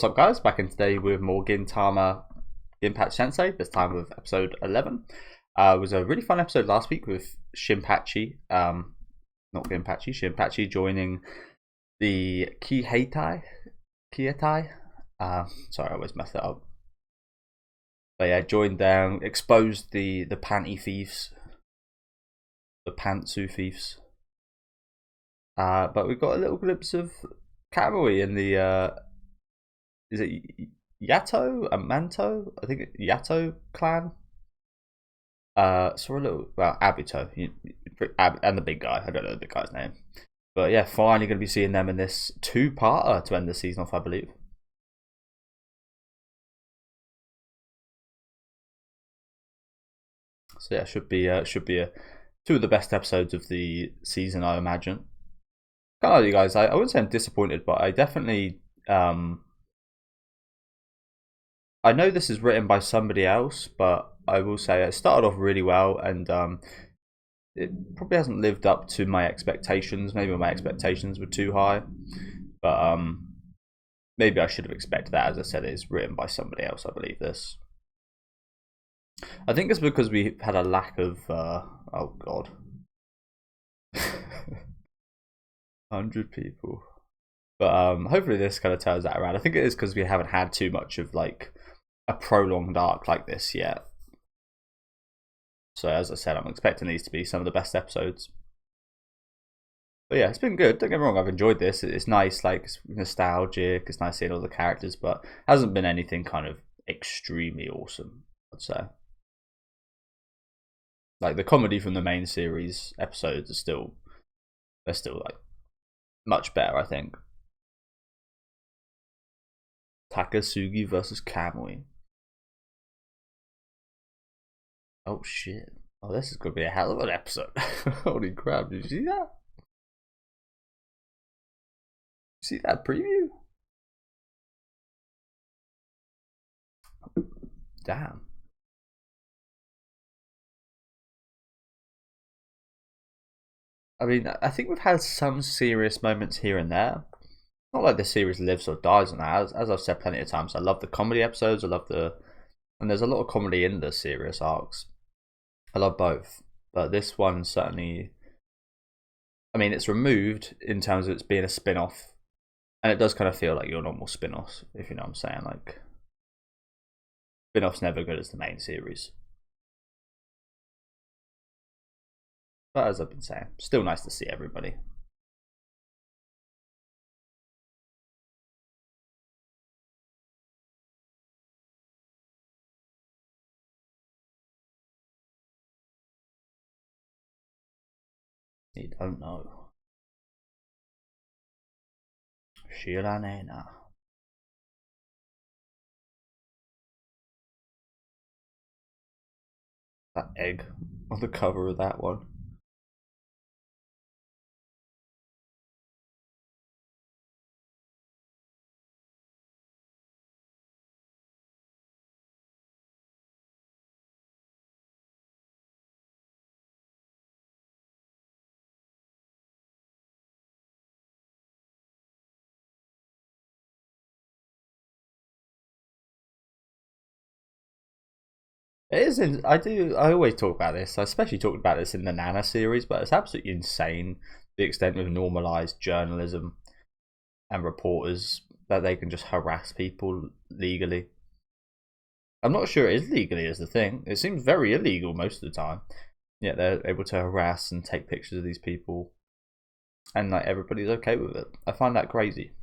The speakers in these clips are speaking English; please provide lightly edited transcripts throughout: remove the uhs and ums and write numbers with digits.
What's up, guys? Back in today with more Gintama Ginpachi Sensei, this time with episode 11. It was a really fun episode last week with Shinpachi, not Ginpachi, Shinpachi joining the Kietai. Sorry, I always mess that up. But yeah, joined them, exposed the panty thieves, the pantsu thieves. But we got a little glimpse of Kamui in the is it Yato and Manto? I think Yato clan. So a little, well, Abuto and the big guy. I don't know the big guy's name, but yeah, finally going to be seeing them in this two-parter to end the season off, I believe. So yeah, should be two of the best episodes of the season, I imagine. Can't lie to you guys, I wouldn't say I'm disappointed, but I definitely I know this is written by somebody else, but I will say it started off really well, and it probably hasn't lived up to my expectations. Maybe my expectations were too high, but maybe I should have expected that. As I said, it is written by somebody else, I believe this. I think it's because we had a lack of oh god, 100 people. But hopefully this kind of turns that around. I think it is because we haven't had too much of like a prolonged arc like this yet. So as I said, I'm expecting these to be some of the best episodes. But yeah, it's been good. Don't get me wrong, I've enjoyed this. It's nice, like it's nostalgic. It's nice seeing all the characters, but hasn't been anything kind of extremely awesome, I'd say. Like the comedy from the main series episodes are they're still like much better, I think. Takasugi versus Kamui. Oh shit. Oh, this is going to be a hell of an episode. Holy crap, did you see that? See that preview? Damn. I mean, I think we've had some serious moments here and there. Not like the series lives or dies on that. As I've said plenty of times, I love the comedy episodes. And there's a lot of comedy in the serious arcs. I love both, but this one certainly. I mean, it's removed in terms of it's being a spin-off, and it does kind of feel like your normal spin-offs, if you know what I'm saying. Like, spin-off's never good as the main series. But as I've been saying, still nice to see everybody. You don't know. Shiranena. That egg on the cover of that one. It is. I always talk about this. I especially talked about this in the Nana series, but it's absolutely insane the extent of normalized journalism and reporters that they can just harass people legally. I'm not sure it is legally is the thing. It seems very illegal most of the time. Yet they're able to harass and take pictures of these people, and like everybody's okay with it. I find that crazy.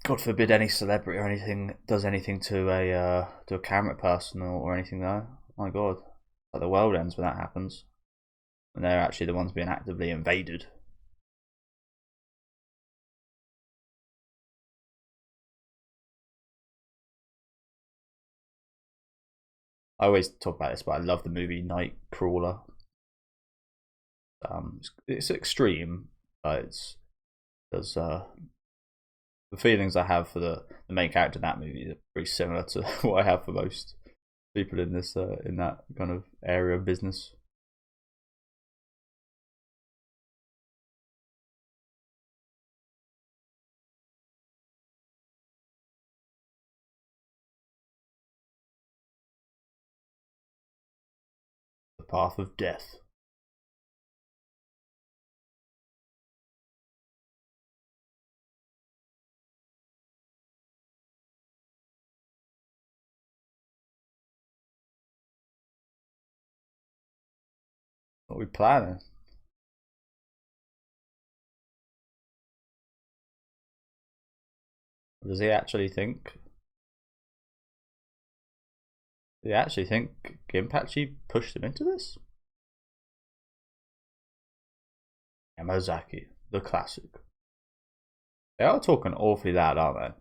God forbid any celebrity or anything does anything to a camera person or anything though. My God, like the world ends when that happens, and they're actually the ones being actively invaded. I always talk about this, but I love the movie Nightcrawler. It's extreme, but there's the feelings I have for the main character in that movie are pretty similar to what I have for most people in this in that kind of area of business. path of death. What are we planning? Does he actually think? Do you actually think Ginpachi pushed him into this? Yamazaki, the classic. They are talking awfully loud, aren't they?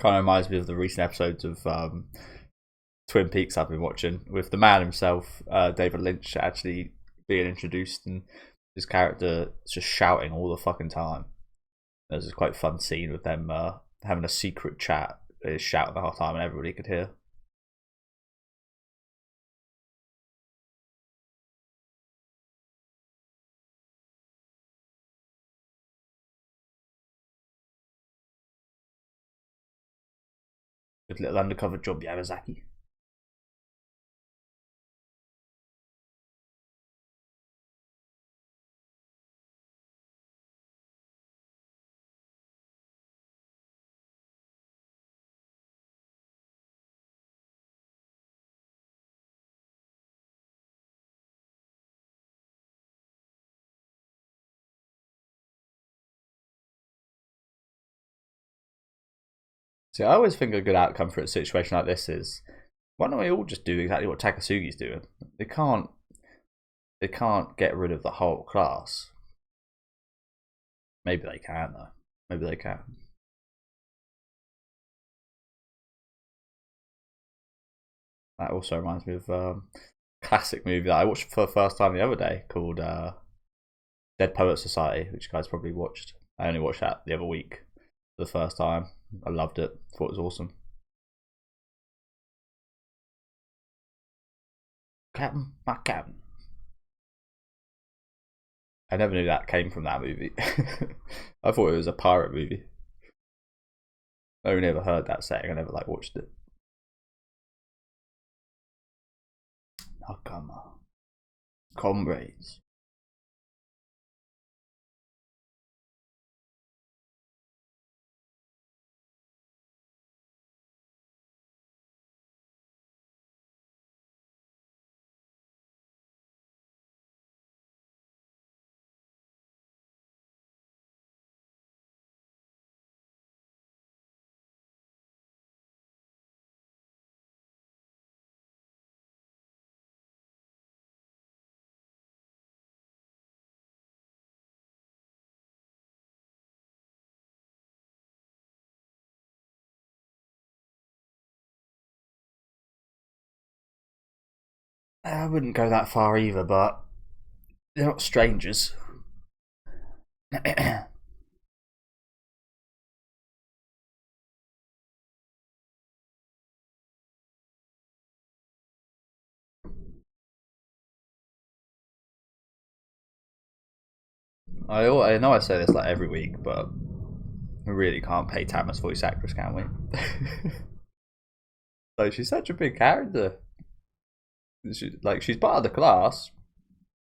Kind of reminds me of the recent episodes of Twin Peaks I've been watching, with the man himself, David Lynch, actually being introduced and his character just shouting all the fucking time. There's a quite fun scene with them having a secret chat. They shouting the whole time and everybody could hear. Good little undercover job, Yamazaki. See, I always think a good outcome for a situation like this is, why don't we all just do exactly what Takasugi's doing? They can't get rid of the whole class. Maybe they can though. Maybe they can. That also reminds me of a classic movie that I watched for the first time the other day called Dead Poet Society, which you guys probably watched. I only watched that the other week for the first time. I loved it. Thought it was awesome. Captain, my captain. I never knew that came from that movie. I thought it was a pirate movie. I only ever heard that saying. I never watched it. Nakama. Comrades. I wouldn't go that far either, but they're not strangers. I know I say this every week, but we really can't pay Tama's voice actress, can we? She's such a big character. She's part of the class,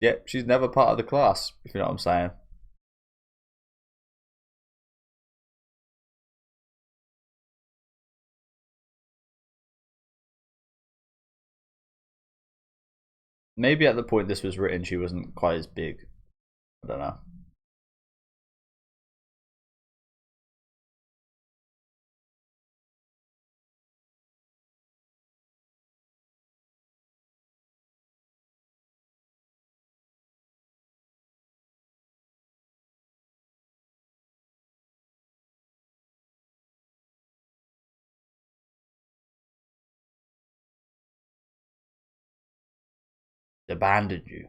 yet she's never part of the class, if you know what I'm saying. Maybe at the point this was written, she wasn't quite as big. I don't know. Abandoned you.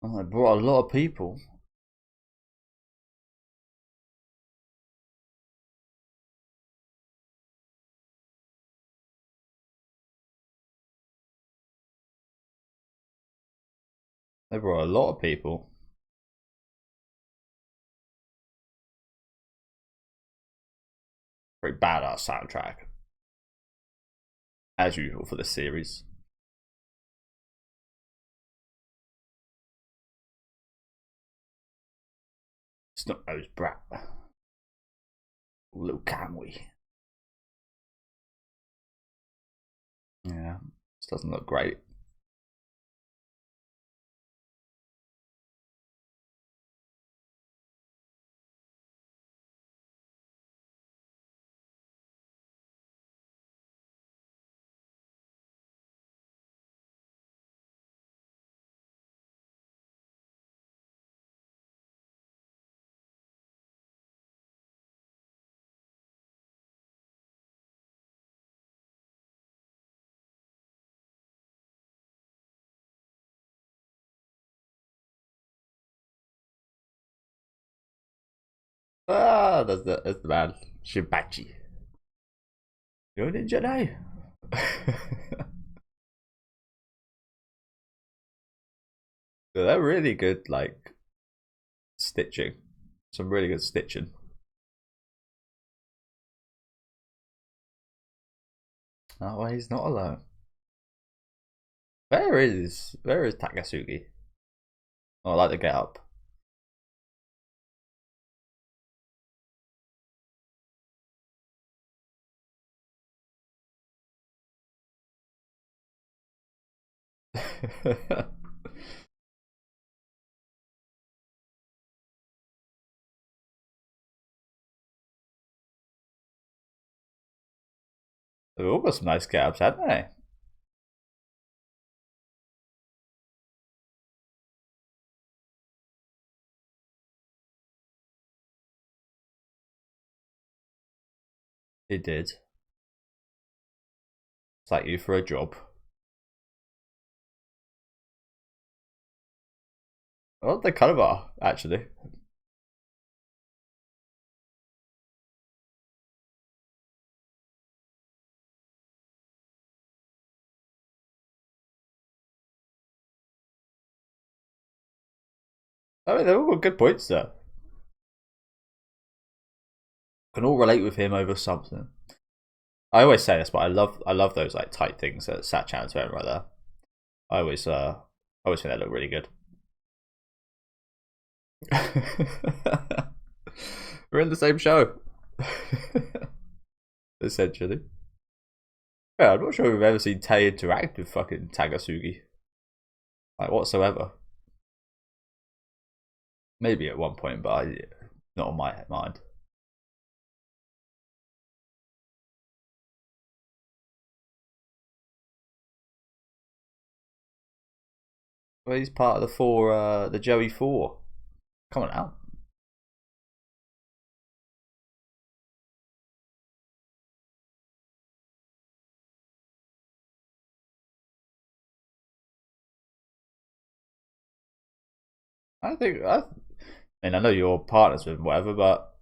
Oh, I brought a lot of people. They brought a lot of people. Pretty badass soundtrack, as usual for the series. Snot nose brat. Little Camwy. Yeah, this doesn't look great. Ah, that's the man. Ginpachi. You're a ninja now. They're really good, like, stitching. Some really good stitching. Oh, well, he's not alone. Where is Takasugi? Oh, I like the get up. They've all got some nice get ups, haven't they? He did. It's like you for a job. Well, they kind of are, actually. I mean, they've all got good points there. Can all relate with him over something. I always say this, but I love those like tight things that Satchan's wearing right there. I always think they look really good. We're in the same show. Essentially. Yeah, I'm not sure we've ever seen Tay interact with fucking Takasugi. Like, whatsoever. Maybe at one point, but not on my mind. Well, he's part of the Joey 4. Come on out. I mean, I know you're partners with him, whatever, but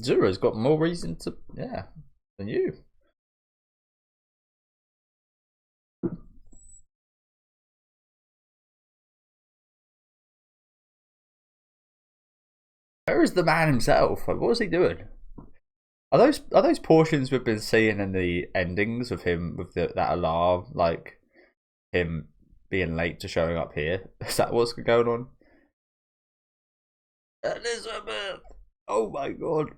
Zura's got more reason to, yeah, than you. Where is the man himself? Like, what was he doing? Are those portions we've been seeing in the endings of him with that alarm, like him being late to showing up here? Is that what's going on? Elizabeth! Oh my god!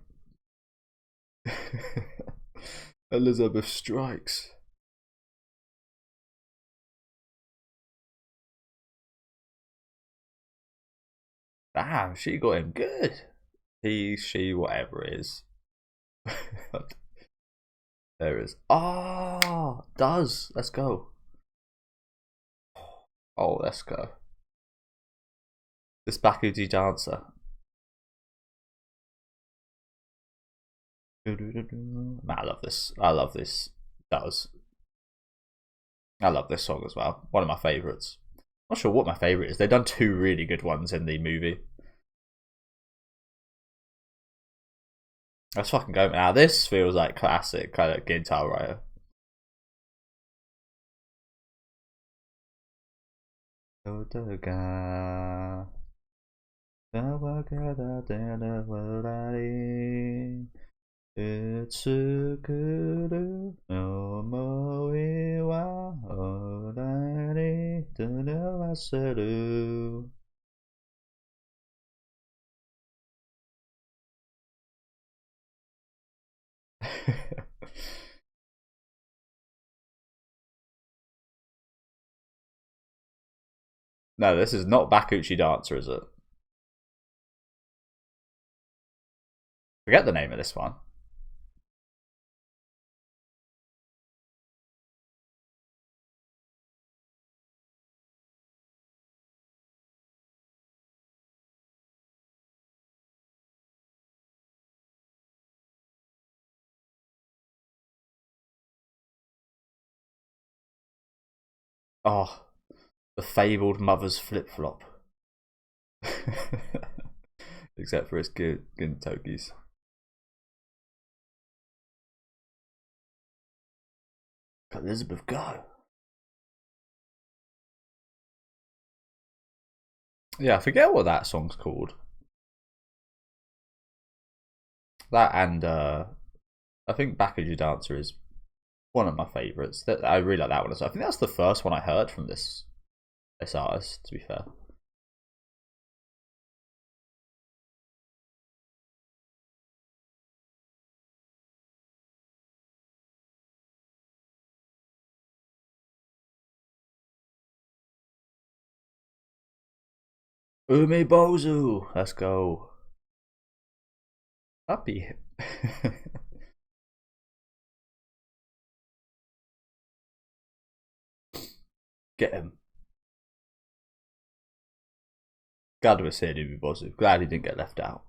Elizabeth strikes. Damn, she got him good. He, she, whatever it is. There is. Oh, does. Let's go. Oh, let's go. This Bakuji dancer. Man, I love this. I love this. Does. I love this song as well. One of my favourites. Not sure what my favourite is. They've done two really good ones in the movie. Let's fucking go now. This feels like classic kind of Gintama writer. ことがわからない笑い作る思いは俺に漂わせる。No, this is not Bakuchi Dancer, is it? Forget the name of this one. Oh, the fabled mother's flip flop. Except for his Gintokis. Elizabeth, go. Yeah, I forget what that song's called. That and I think Bakuji Dancer is one of my favourites. That I really like that one as well. I think that's the first one I heard from this artist, to be fair. Umi Bozu! Let's go. Happy. Get him. Glad we're seeing Umi Bozu. Glad he didn't get left out.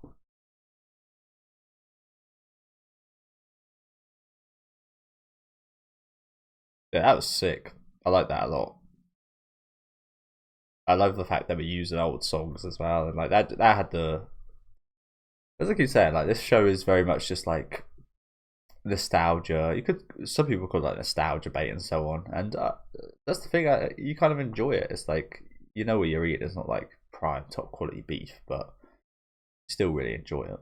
Yeah, that was sick. I like that a lot. I love the fact that we're using old songs as well, and like that had the, as I keep saying, like this show is very much just like nostalgia. You could, some people call it like nostalgia bait and so on, and that's the thing. You kind of enjoy it. It's like you know what you're eating. It's not like prime top quality beef, but you still really enjoy it.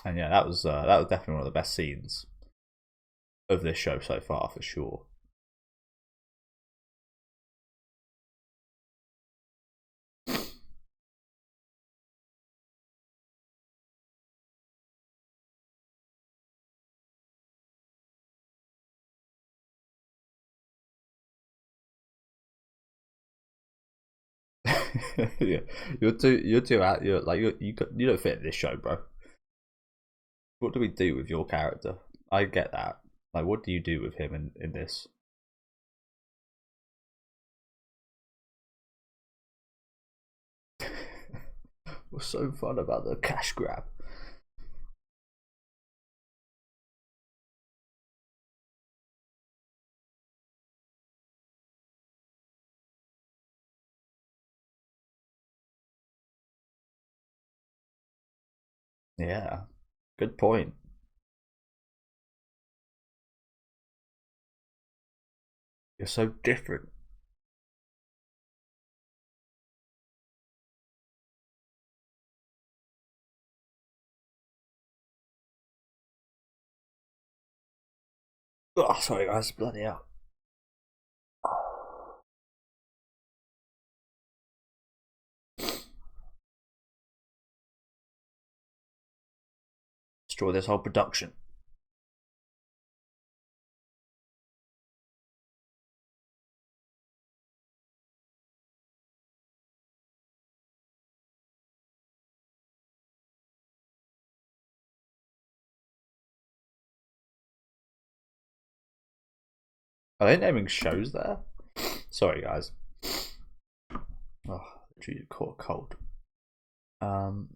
And yeah, that was definitely one of the best scenes of this show so far for sure. Yeah, you're too out. You're like you don't fit in this show, bro. What do we do with your character? I get that. Like, what do you do with him in this? What's so fun about the cash grab? Yeah, good point. You're so different. Oh, sorry guys, bloody hell. Destroy this whole production. Are they naming shows there? Sorry guys. Oh, literally caught a cold. Um,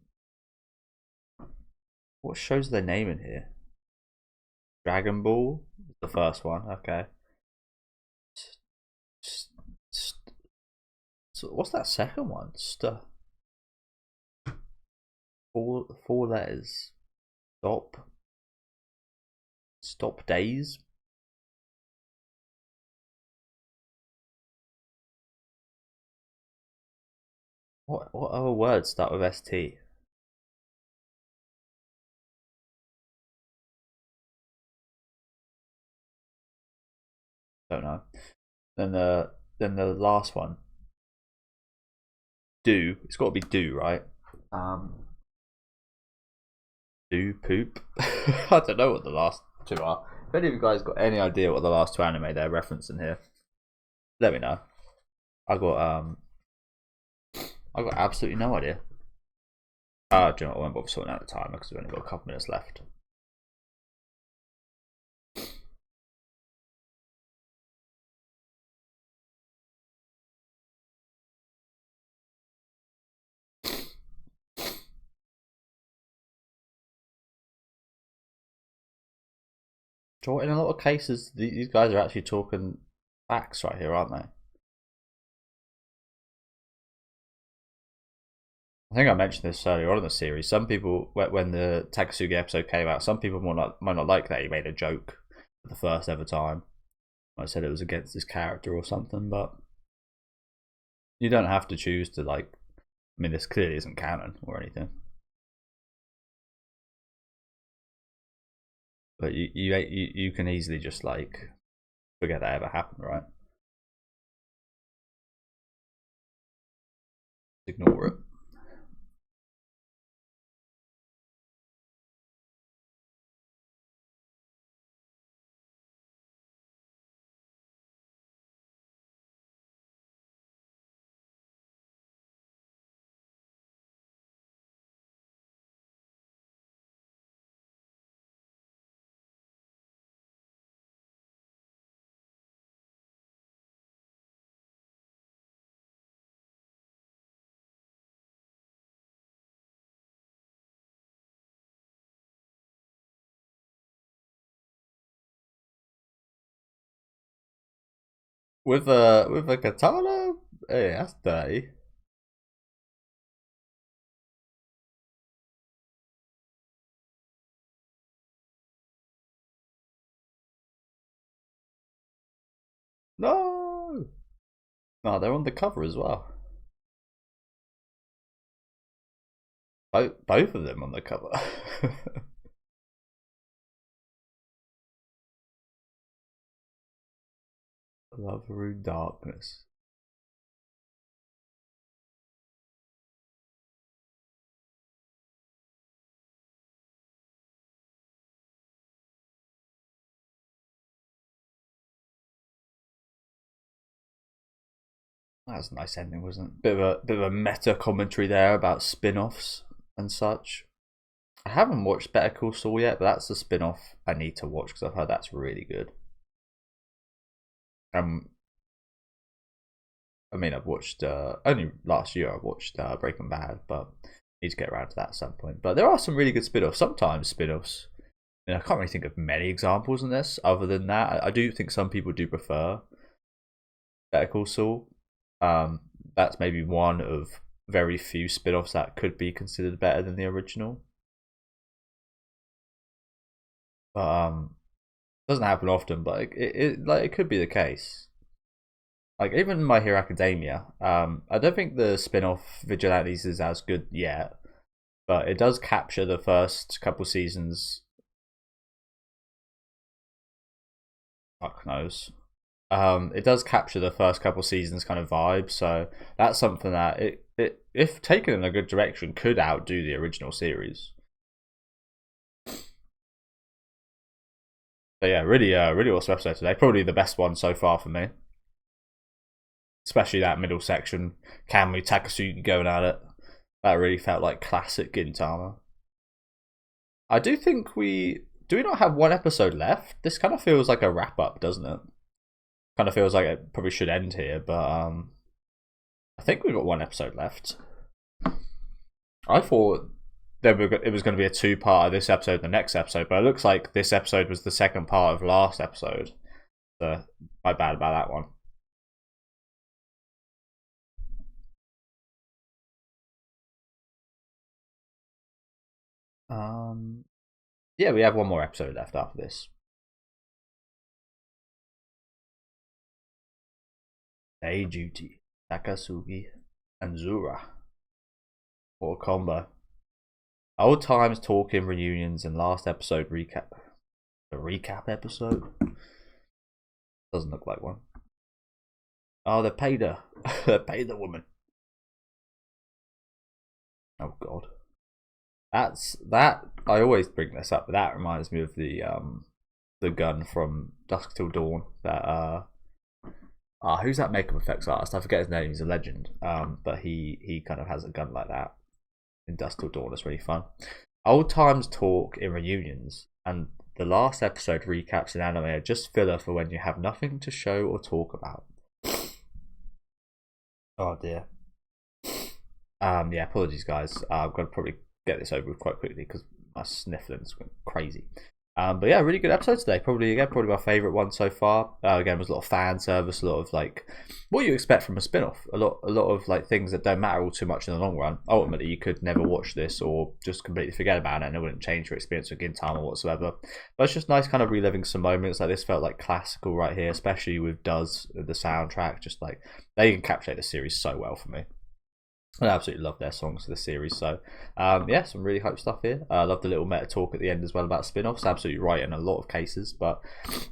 what shows are they naming here? Dragon Ball, the first one. Okay. So what's that second one? Four letters. Stop. Stop days. What other words start with ST? Don't know. Then the last one. Do. It's got to be do, right? Do poop. I don't know what the last two are. If any of you guys got any idea what the last two anime they're referencing here, let me know. I got absolutely no idea. Do you know what? I won't bother sorting out the time because we've only got a couple minutes left. So in a lot of cases, these guys are actually talking facts right here, aren't they? I think I mentioned this earlier on in the series. Some people, when the Takasugi episode came out, some people might not like that he made a joke for the first ever time. I said it was against his character or something, but you don't have to choose to like. I mean, this clearly isn't canon or anything. But you can easily just like forget that ever happened, right? Ignore it. With a katana, hey, that's dirty. No, no, they're on the cover as well. Both of them on the cover. Love through darkness. That was a nice ending, wasn't it? Bit of a meta commentary there about spin-offs and such. I haven't watched Better Call Saul yet, but that's the spin-off I need to watch because I've heard that's really good. I mean, I've watched only last year. I watched Breaking Bad, but I need to get around to that at some point. But there are some really good spin-offs. Sometimes spin-offs. I can't really think of many examples in this. Other than that, I do think some people do prefer Better Call Saul. That's maybe one of very few spin-offs that could be considered better than the original. But doesn't happen often. But it could be the case. Like even My Hero Academia, I don't think the spin-off Vigilantes is as good yet, but it does capture the first couple seasons. Fuck knows. It does capture the first couple seasons kind of vibe, so that's something that it if taken in a good direction could outdo the original series. But yeah, really awesome episode today. Probably the best one so far for me. Especially that middle section, Kamui Takasugi going at it. That really felt like classic Gintama. I do think we not have one episode left. This kind of feels like a wrap up, doesn't it? Kind of feels like it probably should end here, but I think we've got one episode left. I thought it was going to be a two-part of this episode and the next episode, but it looks like this episode was the second part of last episode. So my bad about that one. Yeah, we have one more episode left after this. Day Duty, Takasugi, and Zura. What a combo. Old times talking, reunions, and last episode recap. The recap episode? Doesn't look like one. Oh, they paid her. They paid the woman. Oh god. That I always bring this up, but that reminds me of the gun from Dusk Till Dawn. That who's that makeup effects artist? I forget his name. He's a legend. But he kind of has a gun like that in Dusk Till Dawn. It's really fun. Old times talk in reunions, and the last episode recaps in anime are just filler for when you have nothing to show or talk about. Oh dear. Yeah, apologies guys. I'm gonna probably get this over with quite quickly because my sniffling's crazy. But yeah, really good episode today. Probably my favourite one so far. Again, was a lot of fan service, a lot of like what you expect from a spin-off. A lot of like things that don't matter all too much in the long run. Ultimately, you could never watch this or just completely forget about it, and it wouldn't change your experience with Gintama whatsoever. But it's just nice, kind of reliving some moments. Like this felt like classical right here, especially with Does the soundtrack. Just like they encapsulate the series so well for me. I absolutely love their songs for the series. So, yeah, some really hype stuff here. I love the little meta talk at the end as well about spin-offs. Absolutely right in a lot of cases, but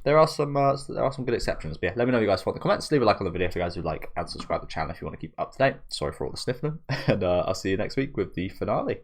there are some good exceptions. But yeah, let me know what you guys thought in the comments. Leave a like on the video if you guys would like, and subscribe to the channel if you want to keep up to date. Sorry for all the sniffling, and I'll see you next week with the finale.